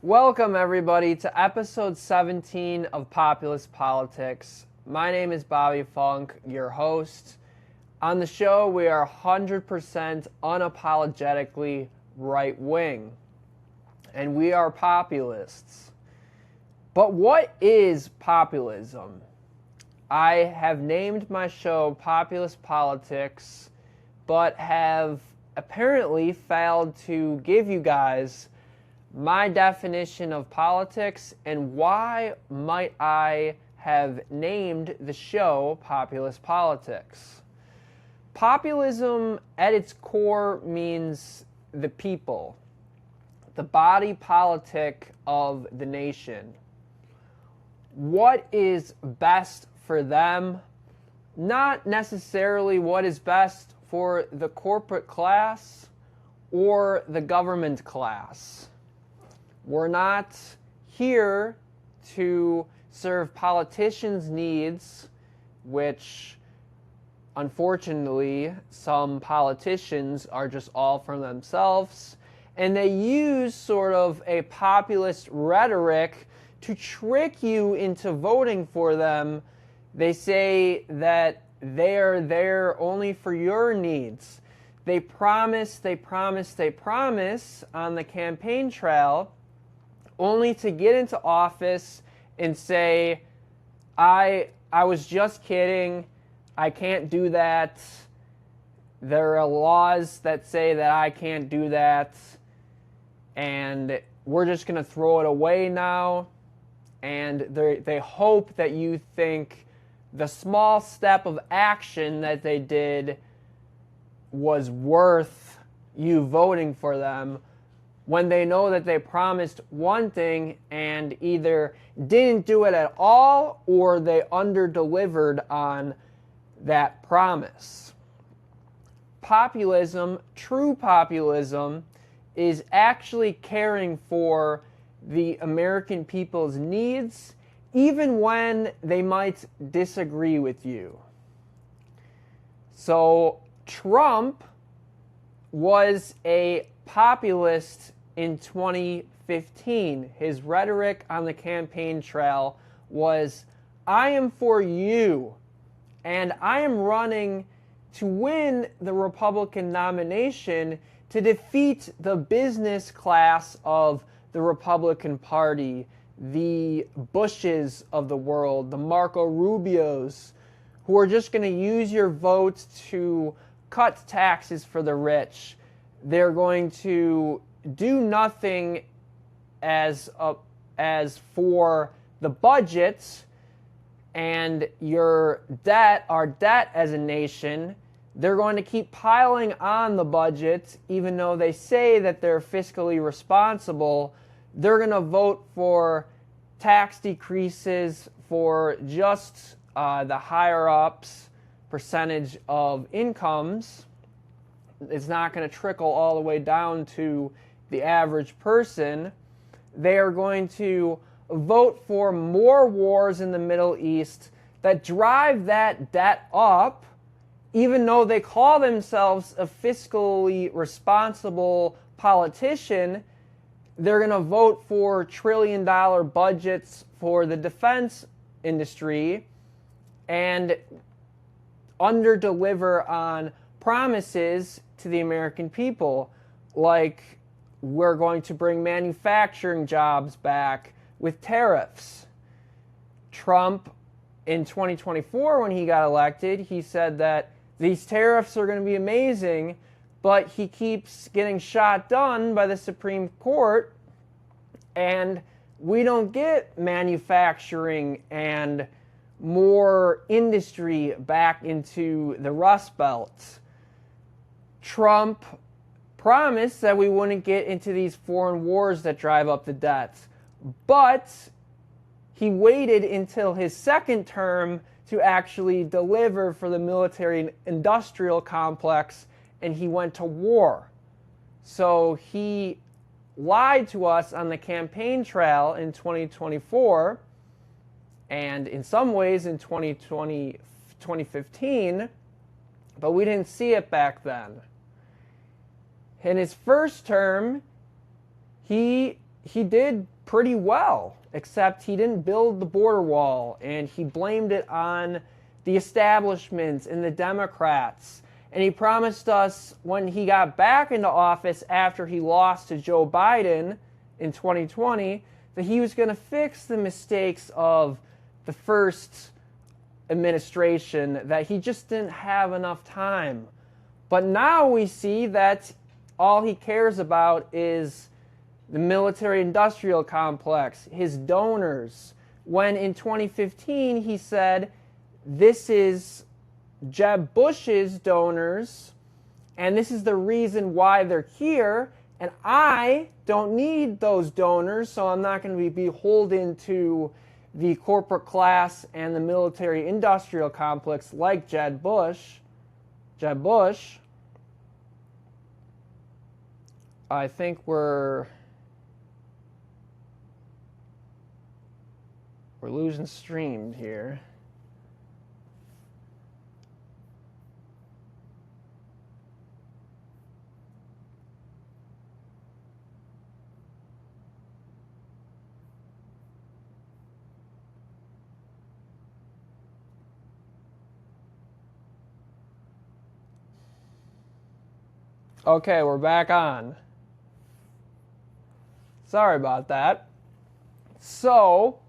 Welcome, everybody, to episode 17 of Populist Politics. My name is Bobby Funk, your host. On the show, we are 100% unapologetically right-wing, and we are populists. But what is populism? I have named my show Populist Politics, but have apparently failed to give you guys my definition of politics and why might I have named the show Populist Politics. Populism at its core means the people, the body politic of the nation. What is best for them, not necessarily what is best for the corporate class or the government class. We're not here to serve politicians' needs, which unfortunately some politicians are just all for themselves, and they use sort of a populist rhetoric to trick you into voting for them. They say that they are there only for your needs. They promise on the campaign trail, only to get into office and say, I was just kidding, I can't do that, there are laws that say that I can't do that, and we're just going to throw it away now. And they hope that you think the small step of action that they did was worth you voting for them, when they know that they promised one thing and either didn't do it at all or they under-delivered on that promise. Populism, true populism, is actually caring for the American people's needs, even when they might disagree with you. So Trump was a populist in 2015. His rhetoric on the campaign trail was, I am for you, and I am running to win the Republican nomination to defeat the business class of the Republican Party, the Bushes of the world, the Marco Rubios, who are just going to use your votes to cut taxes for the rich. They're going to do nothing as for the budget and your debt, our debt as a nation. They're going to keep piling on the budget, even though they say that they're fiscally responsible. They're going to vote for tax decreases for just the higher-ups percentage of incomes. It's not going to trickle all the way down to the average person. They are going to vote for more wars in the Middle East that drive that debt up, even though they call themselves a fiscally responsible politician. They're going to vote for trillion-dollar budgets for the defense industry and under-deliver on promises to the American people, like we're going to bring manufacturing jobs back with tariffs. Trump, in 2024, when he got elected, he said that these tariffs are going to be amazing, but he keeps getting shot down by the Supreme Court, and we don't get manufacturing and more industry back into the Rust Belt. Trump promised that we wouldn't get into these foreign wars that drive up the debt, but he waited until his second term to actually deliver for the military-industrial complex, and he went to war. So he lied to us on the campaign trail in 2024, and in some ways in 2015, but we didn't see it back then. In his first term, he he did pretty well, except he didn't build the border wall, and he blamed it on the establishment and the Democrats. And he promised us when he got back into office after he lost to Joe Biden in 2020 that he was going to fix the mistakes of the first administration, that he just didn't have enough time. But now we see that all he cares about is the military-industrial complex, his donors, when in 2015 he said, this is Jeb Bush's donors, and this is the reason why they're here, and I don't need those donors, so I'm not going to be beholden to the corporate class and the military-industrial complex like Jeb Bush. I think we're losing stream here. Okay, we're back on. Sorry about that. So,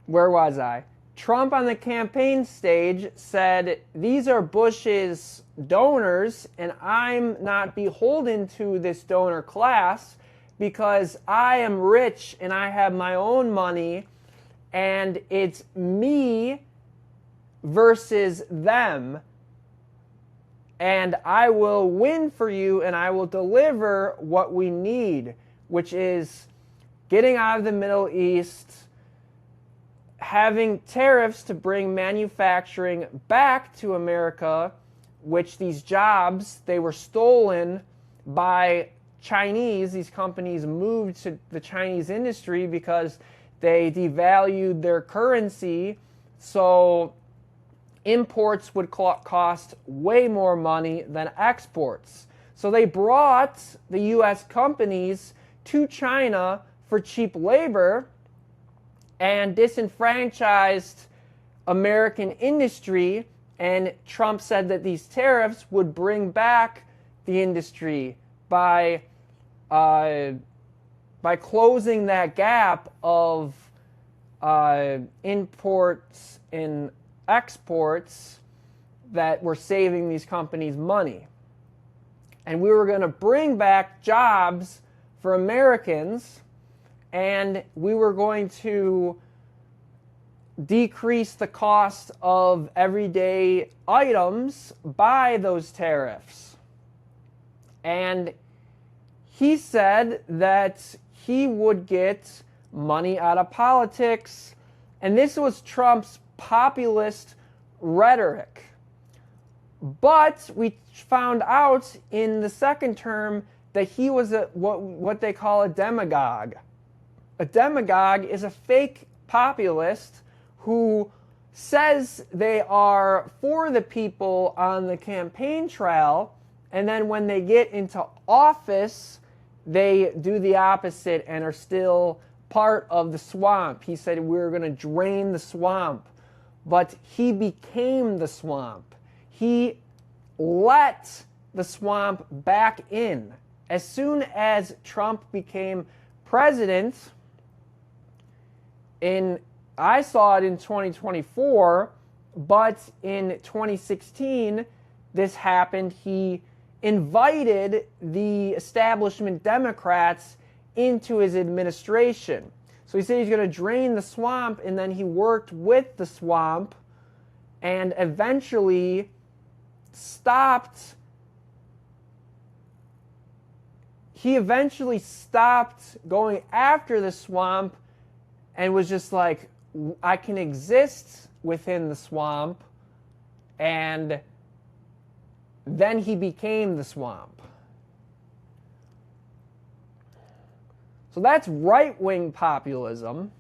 where was I? Trump on the campaign stage said, these are Bush's donors, and I'm not beholden to this donor class because I am rich and I have my own money, and it's me versus them. And I will win for you, and I will deliver what we need, which is getting out of the Middle East, having tariffs to bring manufacturing back to America, which these jobs, they were stolen by Chinese. These companies moved to the Chinese industry because they devalued their currency. So imports would cost way more money than exports. So they brought the U.S. companies to China for cheap labor and disenfranchised American industry. And Trump said that these tariffs would bring back the industry by closing that gap of imports and exports that were saving these companies money. And we were going to bring back jobs for Americans, and we were going to decrease the cost of everyday items by those tariffs. And he said that he would get money out of politics, and this was Trump's populist rhetoric. But we found out in the second term that he was what they call a demagogue. A demagogue is a fake populist who says they are for the people on the campaign trail, and then when they get into office, they do the opposite and are still part of the swamp. He said we're going to drain the swamp. But he became the swamp. He let the swamp back in. As soon as Trump became president, I saw it in 2024, but in 2016, this happened. He invited the establishment Democrats into his administration. So he said he's going to drain the swamp, and then he worked with the swamp and eventually stopped. He eventually stopped going after the swamp and was just like, I can exist within the swamp, and then he became the swamp. So that's right-wing populism.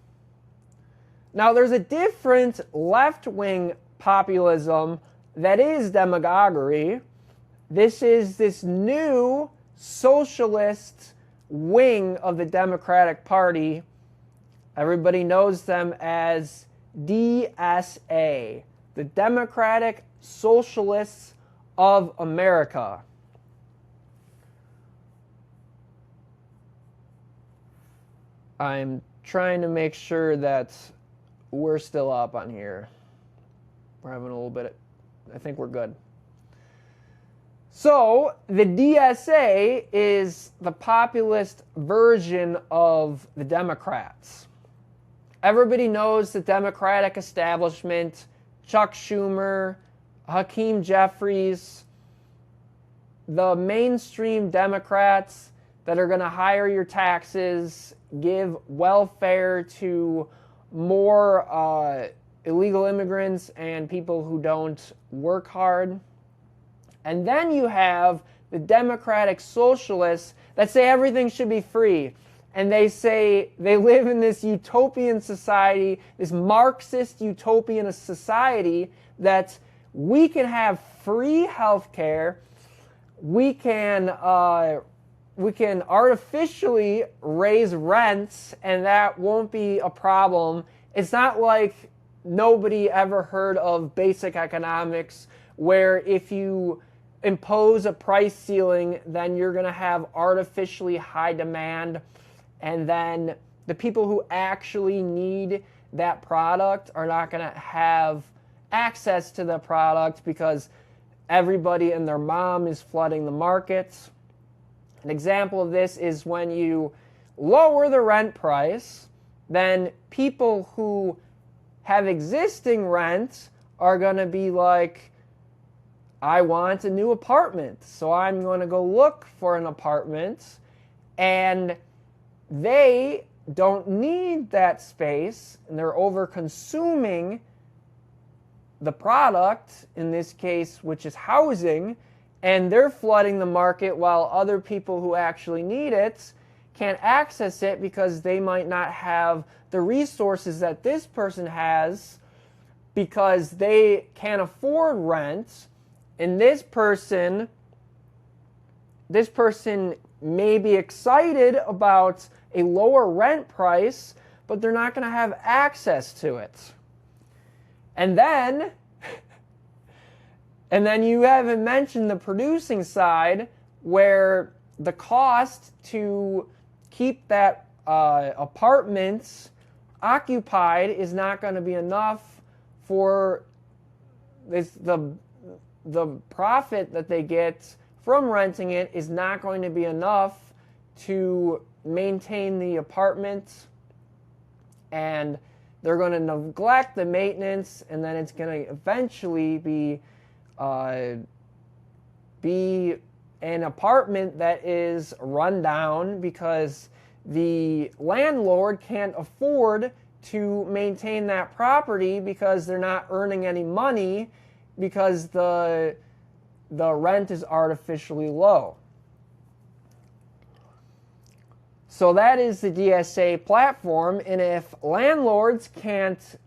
Now, there's a different left-wing populism that is demagoguery. This is this new socialist wing of the Democratic Party. Everybody knows them as DSA, the Democratic Socialists of America. I'm trying to make sure that we're still up on here. We're having a little bit I think we're good. So, the DSA is the populist version of the Democrats. Everybody knows the Democratic establishment, Chuck Schumer, Hakeem Jeffries, the mainstream Democrats that are going to hire your taxes, give welfare to more illegal immigrants and people who don't work hard. And then you have the Democratic Socialists that say everything should be free. And they say they live in this utopian society, this Marxist utopian society, that we can have free health care, we can artificially raise rents, and that won't be a problem. It's not like nobody ever heard of basic economics, where if you impose a price ceiling, then you're going to have artificially high demand, and then the people who actually need that product are not going to have access to the product because everybody and their mom is flooding the markets. An example of this is when you lower the rent price, then people who have existing rent are going to be like, I want a new apartment, so I'm going to go look for an apartment, and they don't need that space, and they're over-consuming the product, in this case, which is housing, and they're flooding the market while other people who actually need it can't access it because they might not have the resources that this person has because they can't afford rent. And this person may be excited about a lower rent price, but they're not going to have access to it. And then you haven't mentioned the producing side, where the cost to keep that apartment occupied is not going to be enough for the profit that they get from renting it is not going to be enough to maintain the apartment, and they're going to neglect the maintenance, and then it's going to eventually be an apartment that is run down because the landlord can't afford to maintain that property because they're not earning any money because the rent is artificially low. So that is the DSA platform, and if landlords can't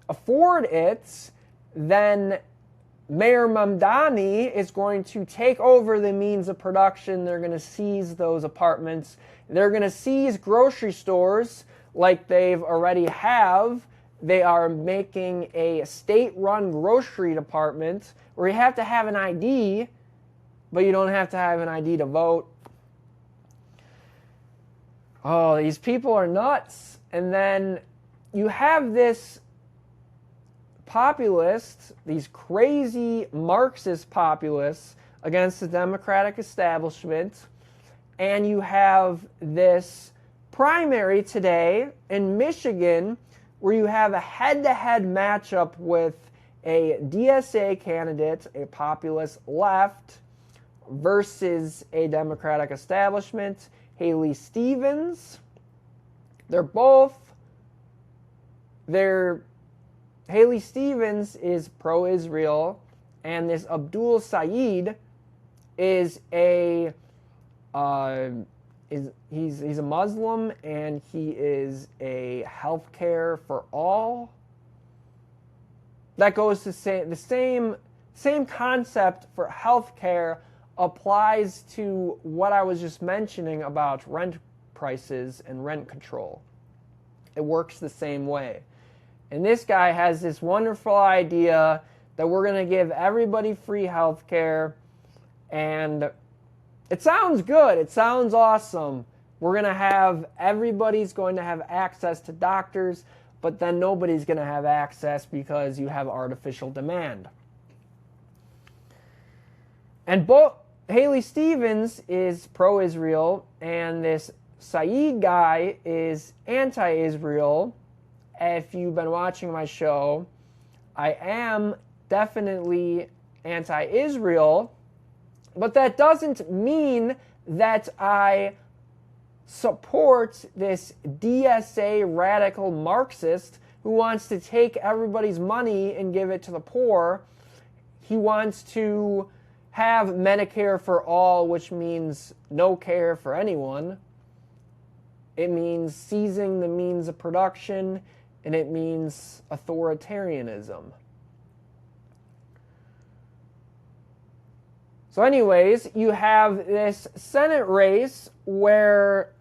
afford it, then Mayor Mamdani is going to take over the means of production. They're going to seize those apartments. They're going to seize grocery stores like they've already have. They are making a state-run grocery department where you have to have an ID, but you don't have to have an ID to vote. Oh, these people are nuts. And then you have this populists, these crazy Marxist populists against the Democratic establishment, and you have this primary today in Michigan where you have a head-to-head matchup with a DSA candidate, a populist left, versus a Democratic establishment, Haley Stevens. Haley Stevens is pro-Israel, and this Abdul Saeed is he's a Muslim, and he is a healthcare for all. That goes to say the same concept for healthcare applies to what I was just mentioning about rent prices and rent control. It works the same way. And this guy has this wonderful idea that we're going to give everybody free health care, and it sounds good. It sounds awesome. Everybody's going to have access to doctors, but then nobody's going to have access because you have artificial demand. And both Haley Stevens is pro-Israel, and this Saeed guy is anti-Israel. If you've been watching my show, I am definitely anti-Israel, but that doesn't mean that I support this DSA radical Marxist who wants to take everybody's money and give it to the poor. He wants to have Medicare for all, which means no care for anyone. It means seizing the means of production, and it means authoritarianism. So anyways, you have this Senate race where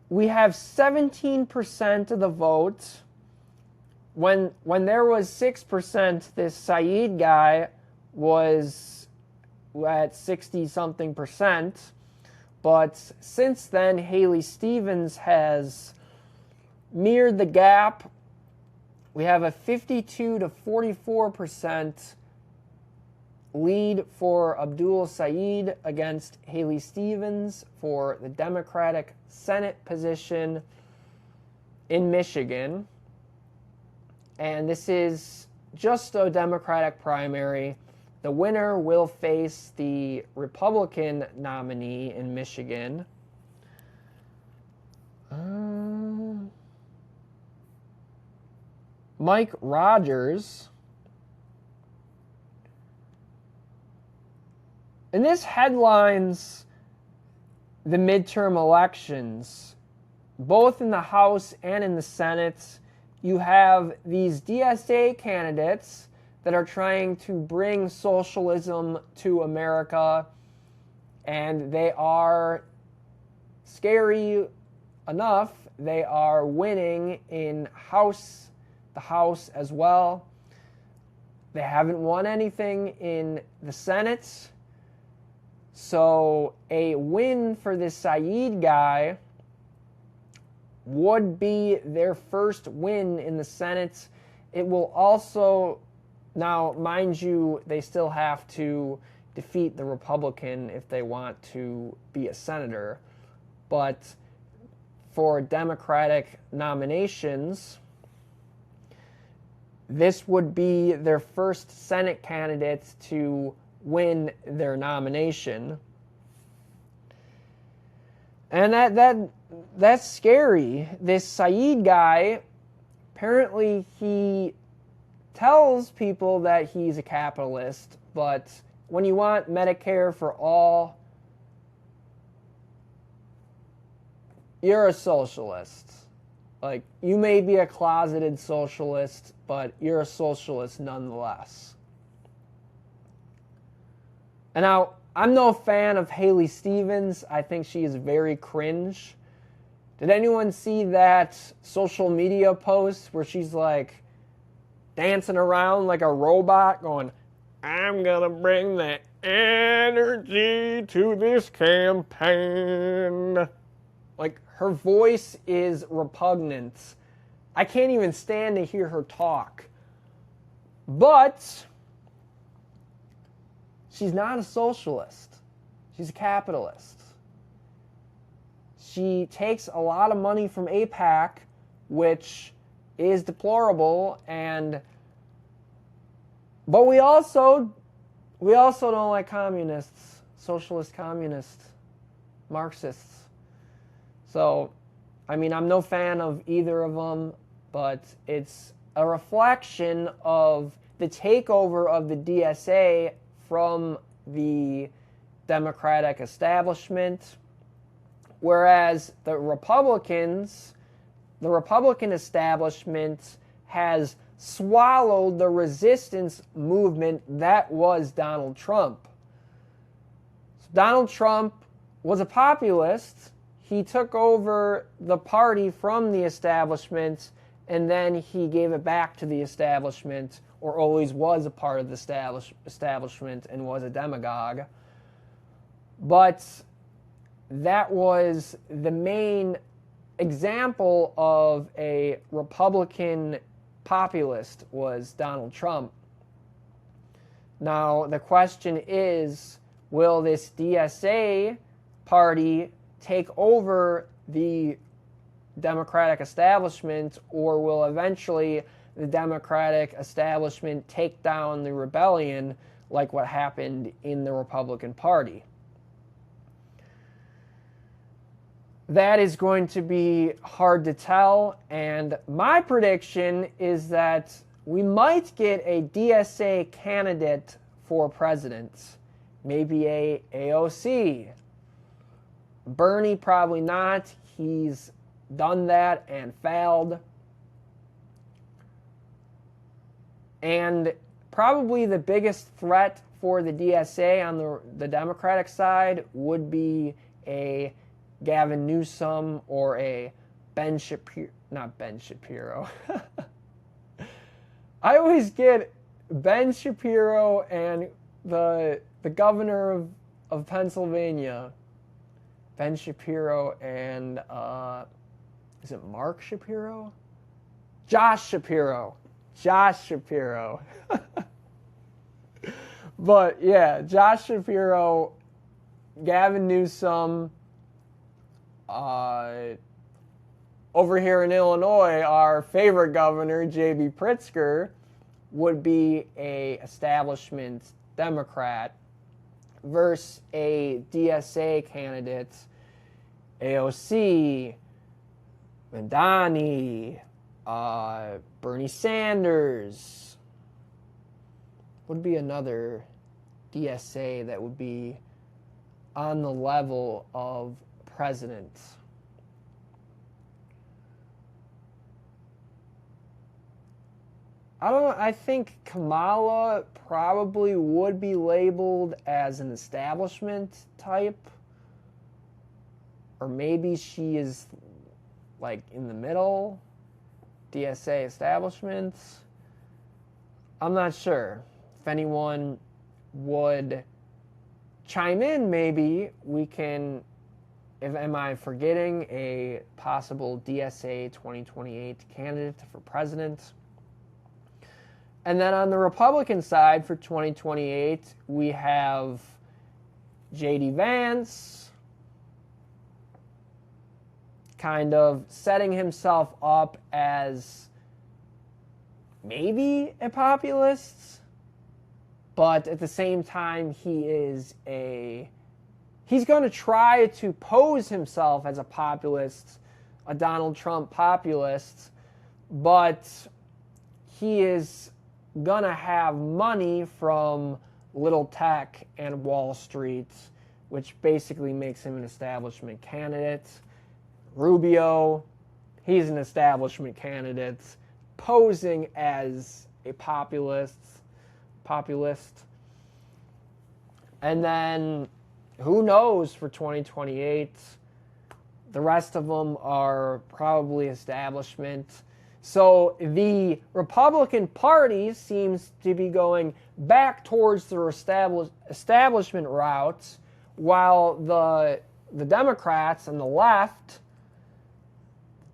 we have 17% of the vote. When there was 6%, this Saeed guy was at 60-something percent. But since then, Haley Stevens has mirrored the gap. We have a 52 to 44% lead for Abdul Saeed against Haley Stevens for the Democratic Senate position in Michigan. And this is just a Democratic primary. The winner will face the Republican nominee in Michigan. Mike Rogers. And this headlines the midterm elections, both in the House and in the Senate. You have these DSA candidates that are trying to bring socialism to America, and they are, scary enough, they are winning in the House as well. They haven't won anything in the Senate. So a win for this Saeed guy would be their first win in the Senate. It will also, now mind you, they still have to defeat the Republican if they want to be a senator. But for Democratic nominations, this would be their first Senate candidate to win their nomination. And that's scary. This Saeed guy, apparently he tells people that he's a capitalist, but when you want Medicare for all, you're a socialist. Like, you may be a closeted socialist, but you're a socialist nonetheless. And now, I'm no fan of Haley Stevens. I think she is very cringe. Did anyone see that social media post where she's like dancing around like a robot going, I'm gonna bring the energy to this campaign? Like, her voice is repugnant. I can't even stand to hear her talk. But she's not a socialist. She's a capitalist. She takes a lot of money from AIPAC, which is deplorable, but we also don't like communists, socialist communists, Marxists. So, I mean, I'm no fan of either of them, but it's a reflection of the takeover of the DSA from the Democratic establishment, whereas the Republican establishment has swallowed the resistance movement that was Donald Trump. So Donald Trump was a populist. he took over the party from the establishment, and then he gave it back to the establishment, or always was a part of the establishment and was a demagogue. But that was the main example of a Republican populist, was Donald Trump. Now, the question is, will this DSA party take over the Democratic establishment, or will eventually the Democratic establishment take down the rebellion like what happened in the Republican Party? That is going to be hard to tell, and my prediction is that we might get a DSA candidate for president, maybe a AOC. Bernie, probably not. He's done that and failed. And probably the biggest threat for the DSA on the Democratic side would be a Gavin Newsom or a Ben Shapiro. Not Ben Shapiro. I always get Ben Shapiro and the governor of Pennsylvania. Ben Shapiro and, is it Mark Shapiro? Josh Shapiro. Josh Shapiro. But yeah, Josh Shapiro, Gavin Newsom, over here in Illinois, our favorite governor, J.B. Pritzker, would be a establishment Democrat versus a DSA candidate, AOC, Mandani, Bernie Sanders. Would be another DSA that would be on the level of president. I think Kamala probably would be labeled as an establishment type. Or maybe she is like in the middle, DSA establishment. I'm not sure. If anyone would chime in, maybe we can, am I forgetting a possible DSA 2028 candidate for president? And then on the Republican side for 2028, we have J.D. Vance kind of setting himself up as maybe a populist, but at the same time he's going to try to pose himself as a populist, a Donald Trump populist, but he is going to have money from little tech and Wall Street, which basically makes him an establishment candidate. Rubio, he's an establishment candidate, posing as a populist. And then, who knows for 2028? The rest of them are probably establishment. So the Republican Party seems to be going back towards the establishment route, while the Democrats and the left,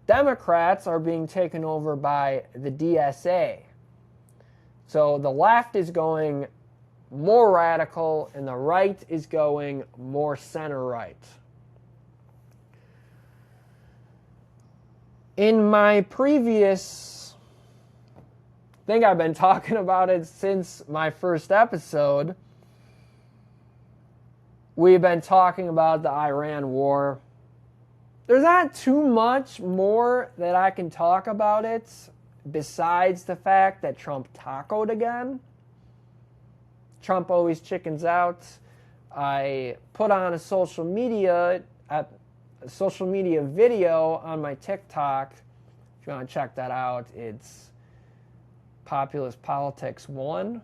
Democrats are being taken over by the DSA. So the left is going more radical and the right is going more center-right. In my previous, I think I've been talking about it since my first episode, we've been talking about the Iran war. There's not too much more that I can talk about it besides the fact that Trump tacoed again. Trump always chickens out. I put on a social media video on my TikTok. If you want to check that out, it's Populist Politics 1.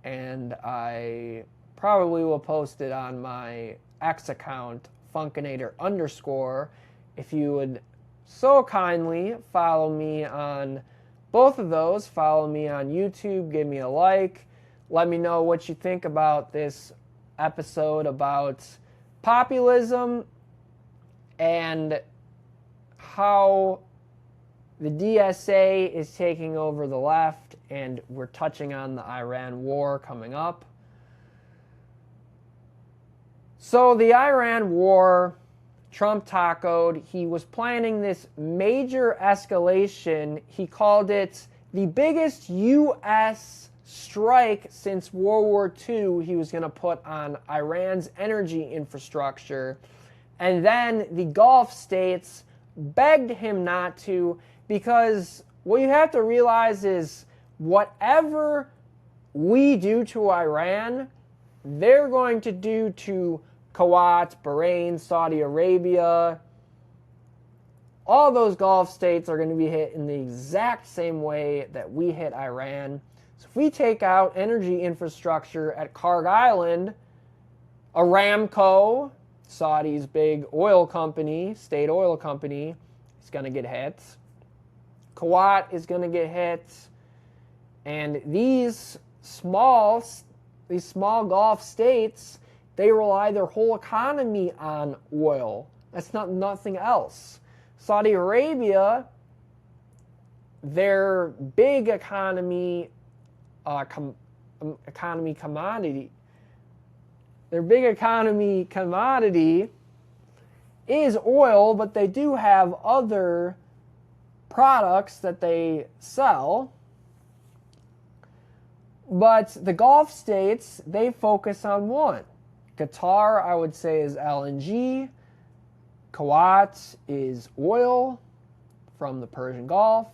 And I probably will post it on my X account @Funkinator_. If you would so kindly follow me on both of those, follow me on YouTube, give me a like, let me know what you think about this episode about populism and how the DSA is taking over the left, and we're touching on the Iran war coming up. So the Iran war, Trump tacoed. He was planning this major escalation. He called it the biggest U.S. strike since World War II. He was going to put on Iran's energy infrastructure. And then the Gulf states begged him not to, because what you have to realize is whatever we do to Iran, they're going to do to Kuwait, Bahrain, Saudi Arabia. All those Gulf states are going to be hit in the exact same way that we hit Iran. So if we take out energy infrastructure at Karg Island, Aramco, Saudi's big oil company, state oil company, is going to get hit. Kuwait is going to get hit. And these small Gulf states, they rely their whole economy on oil. That's nothing else. Saudi Arabia, their big economy commodity is oil, but they do have other products that they sell. But the Gulf states, they focus on one. Qatar, I would say, is LNG. Kuwait is oil from the Persian Gulf.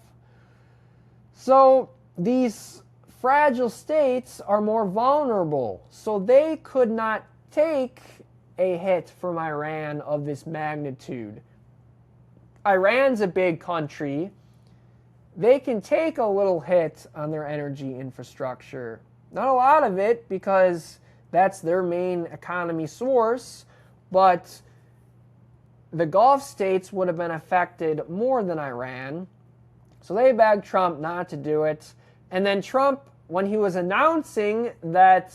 So these fragile states are more vulnerable. So they could not take a hit from Iran of this magnitude. Iran's a big country. They can take a little hit on their energy infrastructure. Not a lot of it, because that's their main economy source, but the Gulf states would have been affected more than Iran. So they begged Trump not to do it. And then Trump, when he was announcing that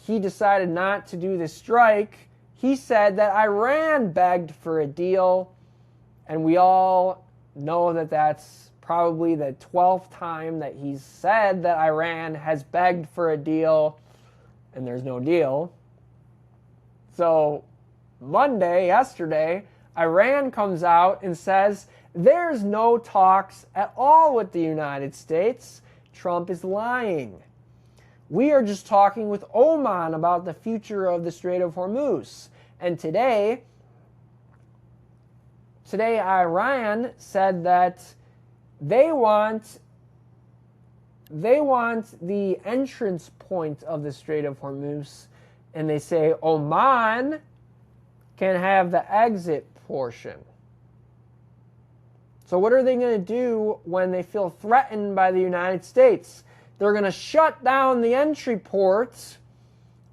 he decided not to do the strike, he said that Iran begged for a deal. And we all know that that's probably the 12th time that he's said that Iran has begged for a deal, and there's no deal. So yesterday, Iran comes out and says there's no talks at all with the United States. Trump is lying. We are just talking with Oman about the future of the Strait of Hormuz. And today Iran said that they want the entrance point of the Strait of Hormuz, and they say Oman can have the exit portion. So what are they going to do when they feel threatened by the United States? They're going to shut down the entry ports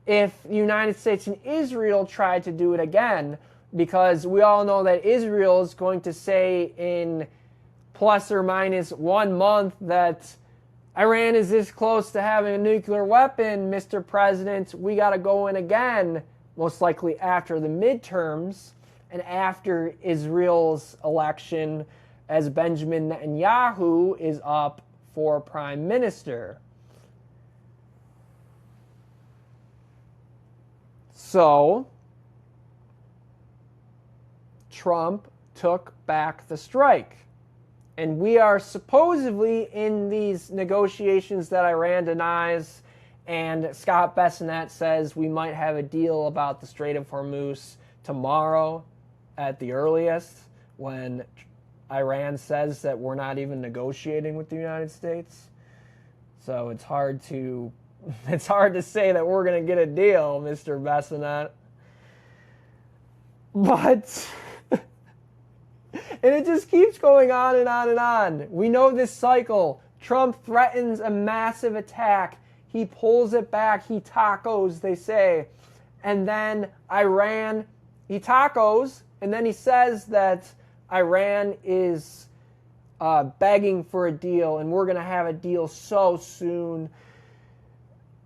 if the United States and Israel try to do it again, because we all know that Israel is going to say in plus or minus 1 month that Iran is this close to having a nuclear weapon, Mr. President. We got to go in again, most likely after the midterms and after Israel's election, as Benjamin Netanyahu is up for prime minister. So Trump took back the strike. And we are supposedly in these negotiations that Iran denies, and Scott Bessonette says we might have a deal about the Strait of Hormuz tomorrow at the earliest, when Iran says that we're not even negotiating with the United States. So it's hard to say that we're going to get a deal, Mr. Bessonette. But and it just keeps going on and on and on. We know this cycle. Trump threatens a massive attack. He pulls it back. He tacos, they say. and then Iran, he tacos, and then he says that Iran is begging for a deal, and we're going to have a deal so soon.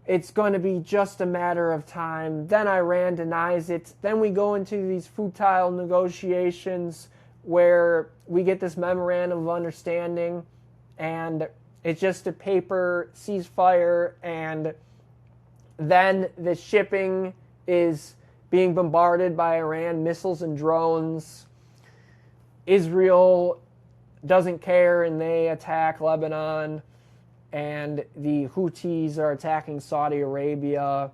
It's going to be just a matter of time. Then Iran denies it. Then we go into these futile negotiations where we get this memorandum of understanding, and it's just a paper ceasefire, and then the shipping is being bombarded by Iran, missiles and drones. Israel doesn't care, and they attack Lebanon. And the Houthis are attacking Saudi Arabia,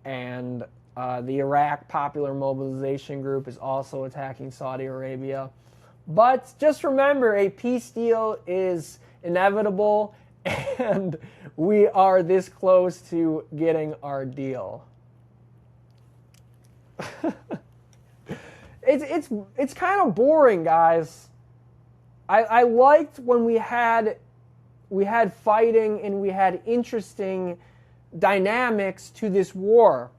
and the Iraq Popular Mobilization Group is also attacking Saudi Arabia. But just remember, a peace deal is inevitable, and we are this close to getting our deal. It's kind of boring, guys. I liked when we had fighting and we had interesting dynamics to this war.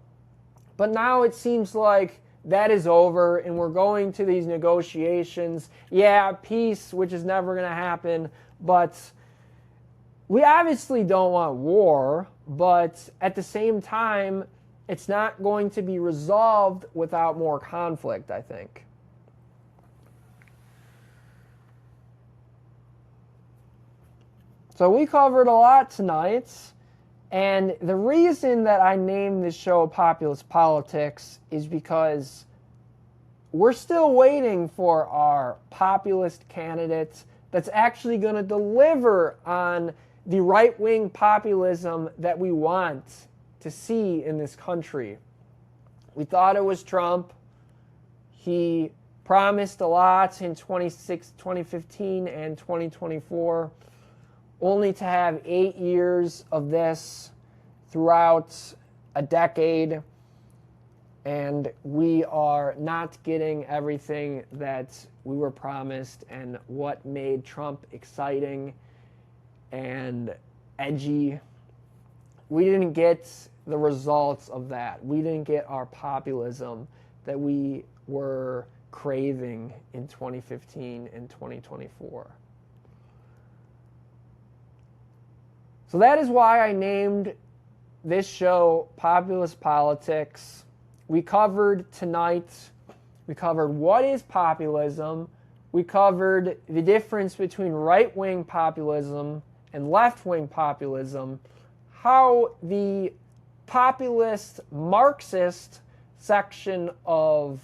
But now it seems like that is over and we're going to these negotiations. Yeah, peace, which is never going to happen, but we obviously don't want war, but at the same time, it's not going to be resolved without more conflict, I think. So we covered a lot tonight, and the reason that I named this show Populist Politics is because we're still waiting for our populist candidate that's actually going to deliver on the right-wing populism that we want to see in this country. We thought it was Trump. He promised a lot in 2015 and 2024. Only to have 8 years of this throughout a decade, and we are not getting everything that we were promised and what made Trump exciting and edgy. We didn't get the results of that. We didn't get our populism that we were craving in 2015 and 2024. So that is why I named this show Populist Politics. We covered what is populism. We covered the difference between right-wing populism and left-wing populism, how the populist Marxist section of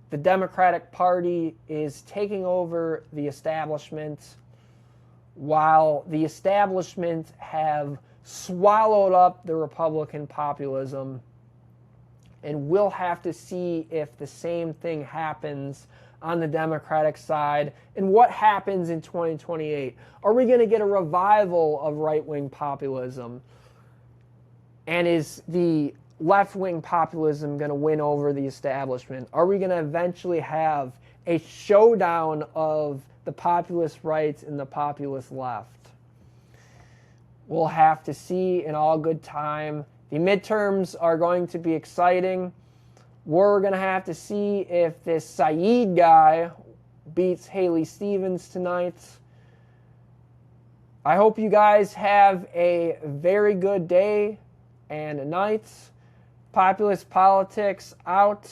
the Democratic Party is taking over the establishment, while the establishment have swallowed up the Republican populism. And we'll have to see if the same thing happens on the Democratic side and what happens in 2028. Are we going to get a revival of right-wing populism? And is the left-wing populism going to win over the establishment? Are we going to eventually have a showdown of the populist right and the populist left? We'll have to see in all good time. The midterms are going to be exciting. We're going to have to see if this Saeed guy beats Haley Stevens tonight. I hope you guys have a very good day and a night. Populist Politics out.